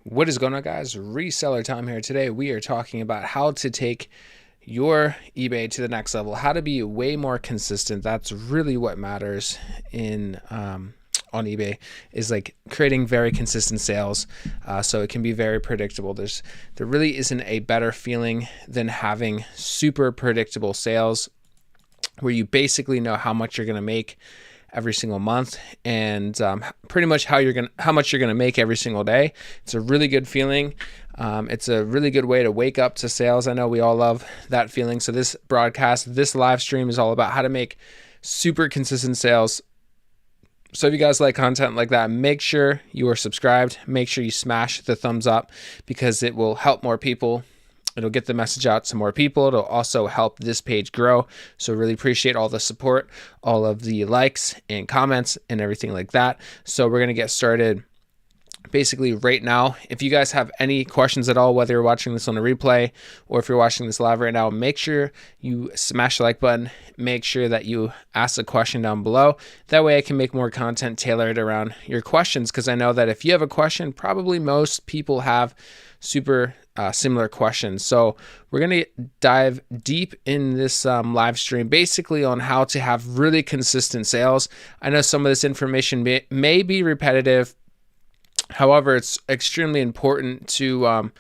What is going on, guys? Reseller time here. Today we are talking about how to take your eBay to the next level, how to be way more consistent. That's really what matters in on eBay, is like creating very consistent sales, so it can be very predictable. There really isn't a better feeling than having super predictable sales where you basically know how much you're going to make every single month, and pretty much how much you're gonna make every single day. It's a really good feeling. It's a really good way to wake up to sales. I know we all love that feeling. So this live stream is all about how to make super consistent sales. So if you guys like content like that, make sure you are subscribed. Make sure you smash the thumbs up because it will help more people. It'll get the message out to more people. It'll also help this page grow. So really appreciate all the support, all of the likes and comments and everything like that. So we're going to get started basically right now. If you guys have any questions at all, whether you're watching this on a replay or if you're watching this live right now, make sure you smash the like button. Make sure that you ask a question down below. That way I can make more content tailored around your questions, because I know that if you have a question, probably most people have super similar questions. So we're going to dive deep in this live stream basically on how to have really consistent sales. I know some of this information may be repetitive. However, it's extremely important to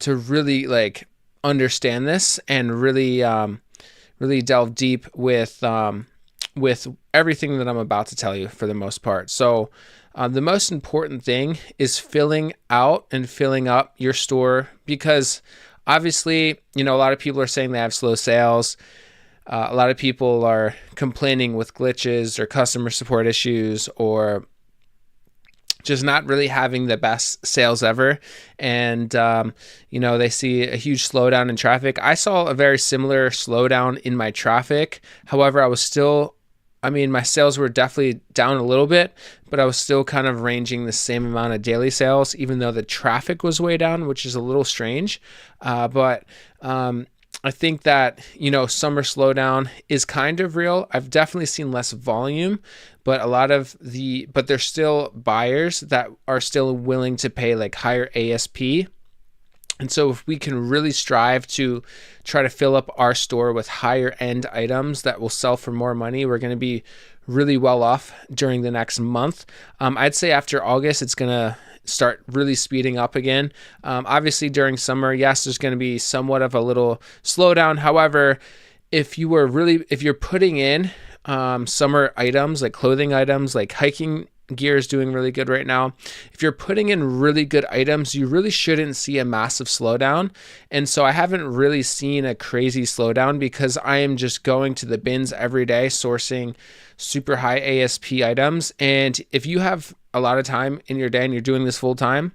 really like understand this and really delve deep with everything that I'm about to tell you for the most part. So the most important thing is filling out and filling up your store, because obviously, a lot of people are saying they have slow sales. A lot of people are complaining with glitches or customer support issues, or just not really having the best sales ever. And, they see a huge slowdown in traffic. I saw a very similar slowdown in my traffic. However, my sales were definitely down a little bit, but I was still kind of ranging the same amount of daily sales, even though the traffic was way down, which is a little strange. But I think that, summer slowdown is kind of real. I've definitely seen less volume, but but there's still buyers that are still willing to pay like higher ASP. And so if we can really strive to try to fill up our store with higher end items that will sell for more money, we're going to be really well off during the next month. I'd say after August, it's going to start really speeding up again. Obviously during summer, yes, there's going to be somewhat of a little slowdown. However, if you're putting in summer items, like clothing items, like hiking gear is doing really good right now. If you're putting in really good items, you really shouldn't see a massive slowdown. And so I haven't really seen a crazy slowdown because I am just going to the bins every day, sourcing super high ASP items. And if you have a lot of time in your day and you're doing this full time,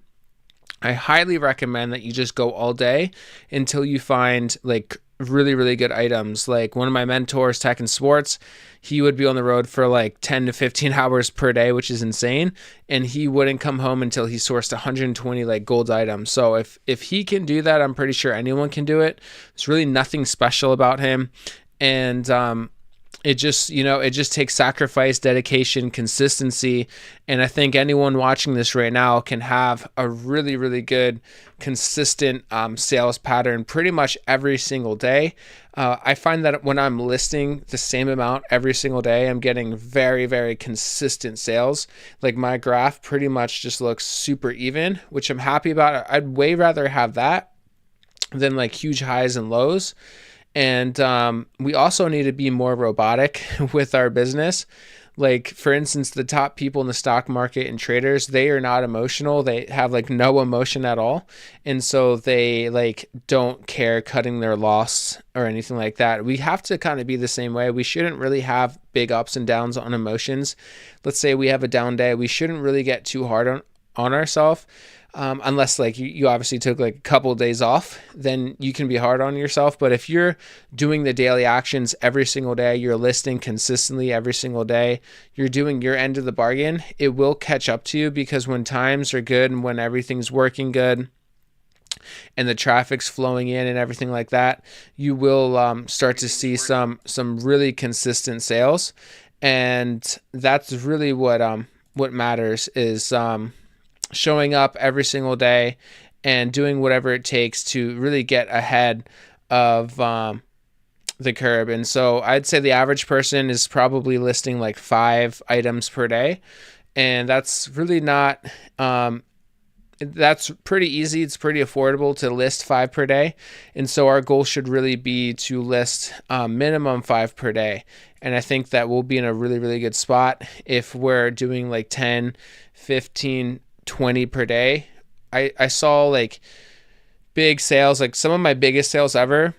I highly recommend that you just go all day until you find like really, really good items. Like one of my mentors, Tech and Sports, he would be on the road for like 10 to 15 hours per day, which is insane. And he wouldn't come home until he sourced 120 like gold items. So if he can do that, I'm pretty sure anyone can do it. There's really nothing special about him. And, it just takes sacrifice, dedication, consistency. And I think anyone watching this right now can have a really, really good, consistent sales pattern pretty much every single day. I find that when I'm listing the same amount every single day, I'm getting very, very consistent sales. Like my graph pretty much just looks super even, which I'm happy about. I'd way rather have that than like huge highs and lows. And we also need to be more robotic with our business. Like, for instance, the top people in the stock market and traders, they are not emotional. They have like no emotion at all. And so they like don't care cutting their loss or anything like that. We have to kind of be the same way. We shouldn't really have big ups and downs on emotions. Let's say we have a down day. We shouldn't really get too hard on ourselves. Unless like you obviously took like a couple of days off, then you can be hard on yourself. But if you're doing the daily actions every single day, you're listing consistently every single day, you're doing your end of the bargain, it will catch up to you, because when times are good and when everything's working good and the traffic's flowing in and everything like that, you will start to see some really consistent sales. And that's really what matters is showing up every single day and doing whatever it takes to really get ahead of the curve. And so I'd say the average person is probably listing like 5 items per day. And that's really not, that's pretty easy. It's pretty affordable to list 5 per day. And so our goal should really be to list minimum 5 per day. And I think that we'll be in a really, really good spot if we're doing like 10, 15, 20 per day. I saw like big sales, like some of my biggest sales ever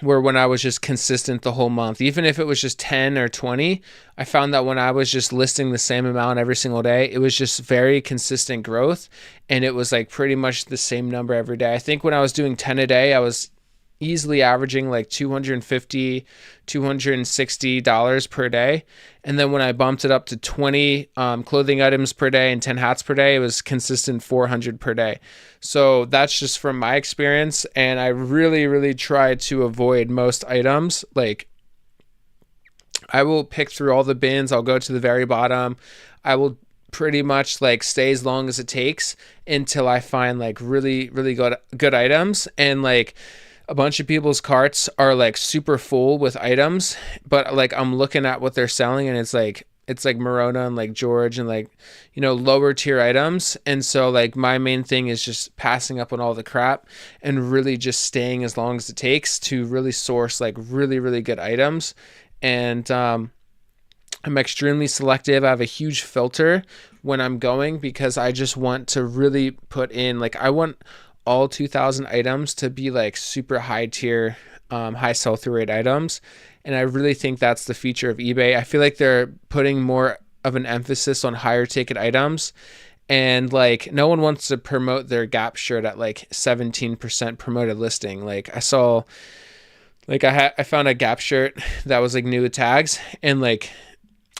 were when I was just consistent the whole month. Even if it was just 10 or 20, I found that when I was just listing the same amount every single day, it was just very consistent growth. And it was like pretty much the same number every day. I think when I was doing 10 a day, I was easily averaging like $250, $260 per day. And then when I bumped it up to 20 clothing items per day and 10 hats per day, it was consistent 400 per day. So that's just from my experience. And I really, really try to avoid most items. Like I will pick through all the bins. I'll go to the very bottom. I will pretty much like stay as long as it takes until I find like really, really good items. And like a bunch of people's carts are like super full with items, but like I'm looking at what they're selling and it's like Morona and like George and like, you know, lower tier items. And so like my main thing is just passing up on all the crap and really just staying as long as it takes to really source like really, really good items. And I'm extremely selective. I have a huge filter when I'm going because I just want to really put in, like, I want all 2,000 items to be like super high tier, high sell-through rate items. And I really think that's the feature of eBay. I feel like they're putting more of an emphasis on higher ticket items. And like no one wants to promote their Gap shirt at like 17% promoted listing. Like I saw, like I found a Gap shirt that was like new with tags, and like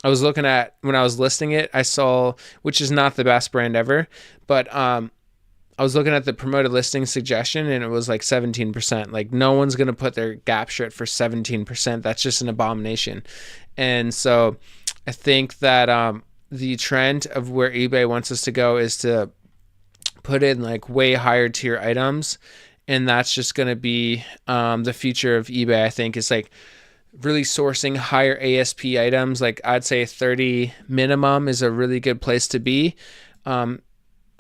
I was looking at when I was listing it, I saw, which is not the best brand ever, but I was looking at the promoted listing suggestion and it was like 17%. Like no one's going to put their Gap shirt for 17%. That's just an abomination. And so I think that the trend of where eBay wants us to go is to put in like way higher tier items. And that's just going to be the future of eBay. I think is like really sourcing higher ASP items. Like I'd say 30 minimum is a really good place to be.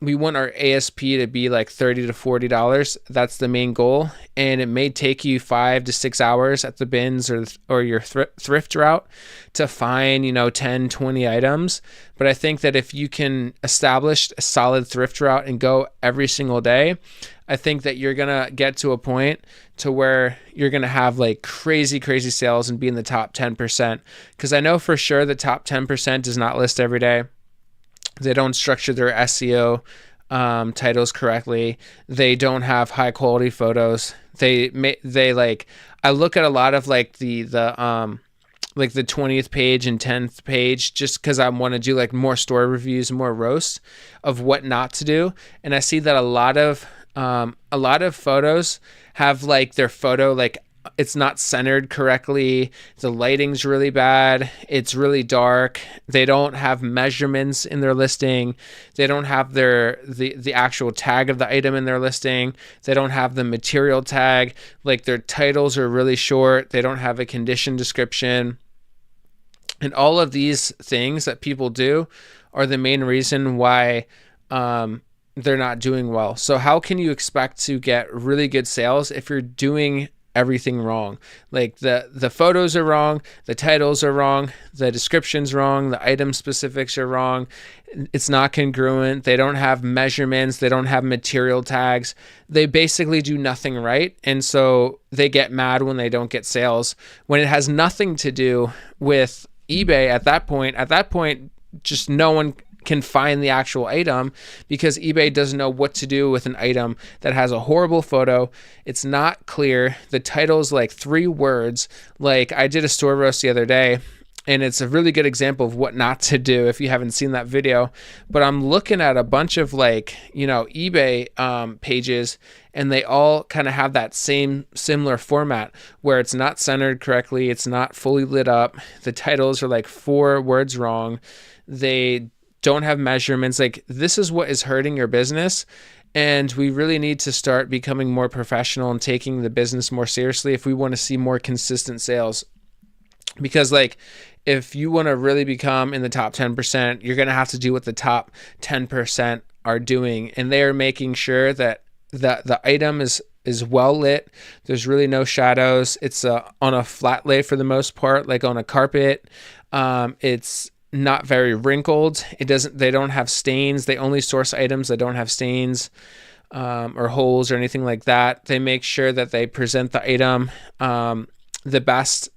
We want our ASP to be like $30 to $40. That's the main goal. And it may take you 5 to 6 hours at the bins or your thrift route to find, you know, 10, 20 items. But I think that if you can establish a solid thrift route and go every single day, I think that you're going to get to a point to where you're going to have like crazy, crazy sales and be in the top 10%. Because I know for sure the top 10% does not list every day. They don't structure their SEO titles correctly. They don't have high quality photos. They like, I look at a lot of like the like the 20th page and 10th page just because I want to do like more story reviews, more roasts of what not to do. And I see that a lot of photos have like their photo like it's not centered correctly. The lighting's really bad. It's really dark. They don't have measurements in their listing. They don't have the actual tag of the item in their listing. They don't have the material tag. Like their titles are really short. They don't have a condition description. And all of these things that people do are the main reason why they're not doing well. So how can you expect to get really good sales if you're doing everything wrong? Like the photos are wrong, the titles are wrong, the description's wrong, the item specifics are wrong, it's not congruent, they don't have measurements, they don't have material tags, they basically do nothing right. And so they get mad when they don't get sales, when it has nothing to do with eBay at that point. Just no one can find the actual item because eBay doesn't know what to do with an item that has a horrible photo. It's not clear. The title's like 3 words. Like I did a store roast the other day and it's a really good example of what not to do if you haven't seen that video. But I'm looking at a bunch of like, you know, eBay pages, and they all kind of have that similar format where it's not centered correctly. It's not fully lit up. The titles are like 4 words wrong. They don't have measurements. Like, this is what is hurting your business. And we really need to start becoming more professional and taking the business more seriously if we want to see more consistent sales. Because like, if you want to really become in the top 10%, you're going to have to do what the top 10% are doing. And they are making sure that the item is well lit. There's really no shadows. It's on a flat lay for the most part, like on a carpet. It's not very wrinkled. They don't have stains. They only source items that don't have stains or holes or anything like that. They make sure that they present the item the best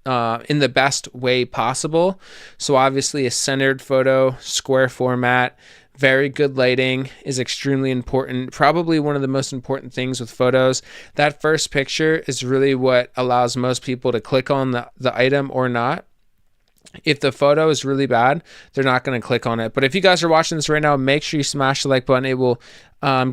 in the best way possible. So obviously a centered photo, square format, very good lighting is extremely important. Probably one of the most important things with photos. That first picture is really what allows most people to click on the item or not. If the photo is really bad, they're not going to click on it. But if you guys are watching this right now, make sure you smash the like button. It will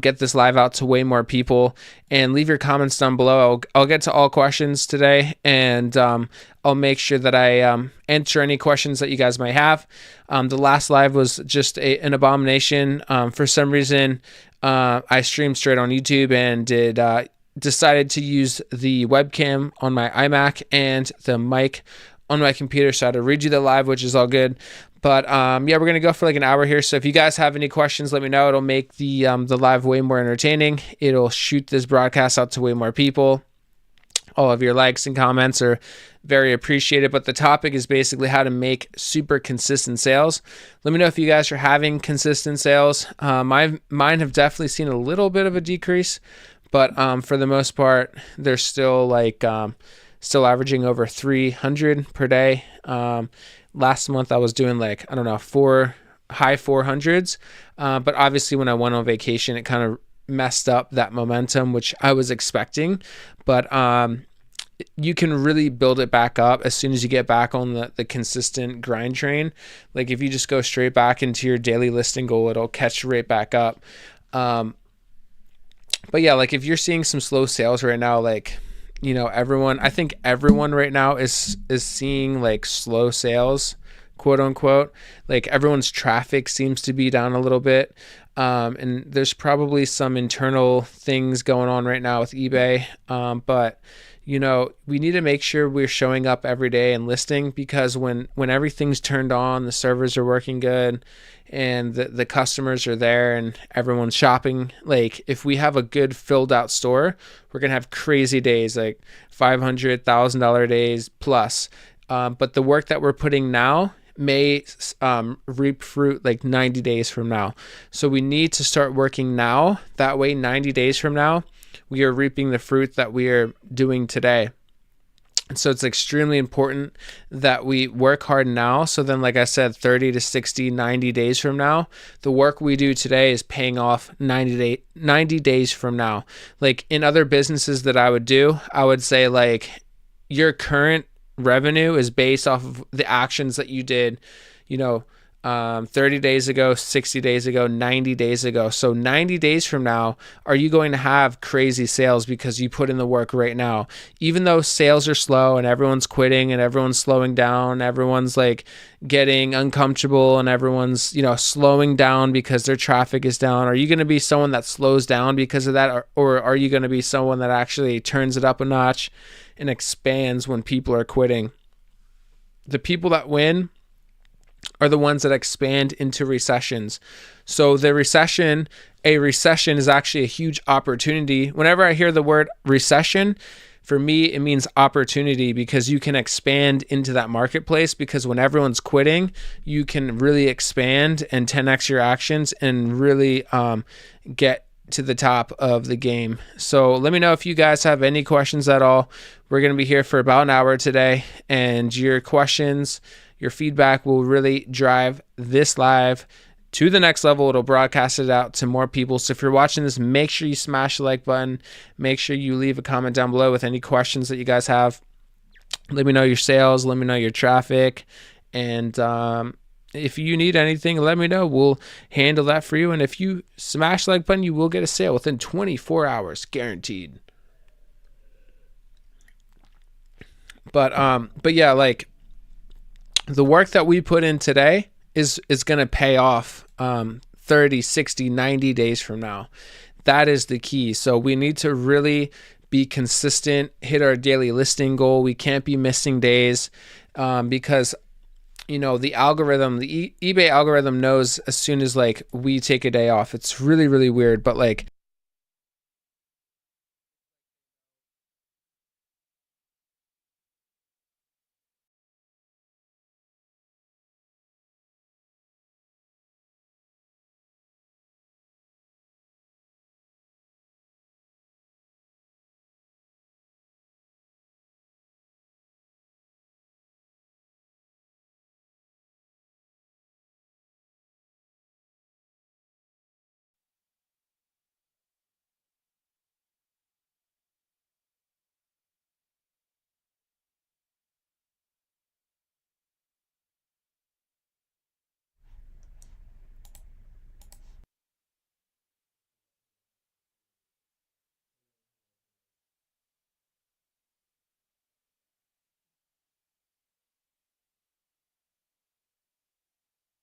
get this live out to way more people. And leave your comments down below. I'll get to all questions today, and I'll make sure that I answer any questions that you guys might have. The last live was just an abomination. For some reason, I streamed straight on YouTube and decided to use the webcam on my iMac and the mic on my computer, so I had to redo the live, which is all good. But yeah, we're gonna go for like an hour here. So if you guys have any questions, let me know. It'll make the live way more entertaining. It'll shoot this broadcast out to way more people. All of your likes and comments are very appreciated. But the topic is basically how to make super consistent sales. Let me know if you guys are having consistent sales. Mine have definitely seen a little bit of a decrease, but for the most part, they're still like still averaging over 300 per day. Last month I was doing like, I don't know, high 400s. But obviously when I went on vacation, it kind of messed up that momentum, which I was expecting. But you can really build it back up as soon as you get back on the consistent grind train. Like if you just go straight back into your daily listing goal, it'll catch right back up. But yeah, like if you're seeing some slow sales right now, like, you know, I think everyone right now is seeing like slow sales, quote unquote. Like everyone's traffic seems to be down a little bit. And there's probably some internal things going on right now with eBay. But you know, we need to make sure we're showing up every day and listing, because when everything's turned on, the servers are working good and the customers are there and everyone's shopping. Like if we have a good filled out store, we're going to have crazy days, like $500,000 days plus. But the work that we're putting now may reap fruit like 90 days from now. So we need to start working now. That way, 90 days from now, we are reaping the fruit that we are doing today. And so it's extremely important that we work hard now. So then, like I said, 30 to 60, 90 days from now, the work we do today is paying off 90 days from now. Like in other businesses that I would do, I would say like your current revenue is based off of the actions that you did, you know, 30 days ago, 60 days ago, 90 days ago. So 90 days from now, are you going to have crazy sales because you put in the work right now? Even though sales are slow and everyone's quitting and everyone's slowing down, everyone's like getting uncomfortable and everyone's, you know, slowing down because their traffic is down. Are you going to be someone that slows down because of that? Or are you going to be someone that actually turns it up a notch and expands when people are quitting? The people that win are the ones that expand into recessions. So a recession is actually a huge opportunity. Whenever I hear the word recession, for me, it means opportunity, because you can expand into that marketplace, because when everyone's quitting, you can really expand and 10x your actions and really get to the top of the game. So let me know if you guys have any questions at all. We're going to be here for about an hour today, and your questions, your feedback will really drive this live to the next level. It'll broadcast it out to more people. So if you're watching this, make sure you smash the like button. Make sure you leave a comment down below with any questions that you guys have. Let me know your sales. Let me know your traffic. And if you need anything, let me know. We'll handle that for you. And if you smash the like button, you will get a sale within 24 hours, guaranteed. But yeah, like the work that we put in today is going to pay off 30, 60, 90 days from now. That is the key. So we need to really be consistent, hit our daily listing goal. We can't be missing days because the algorithm, the eBay algorithm knows as soon as like we take a day off. It's really, really weird, but like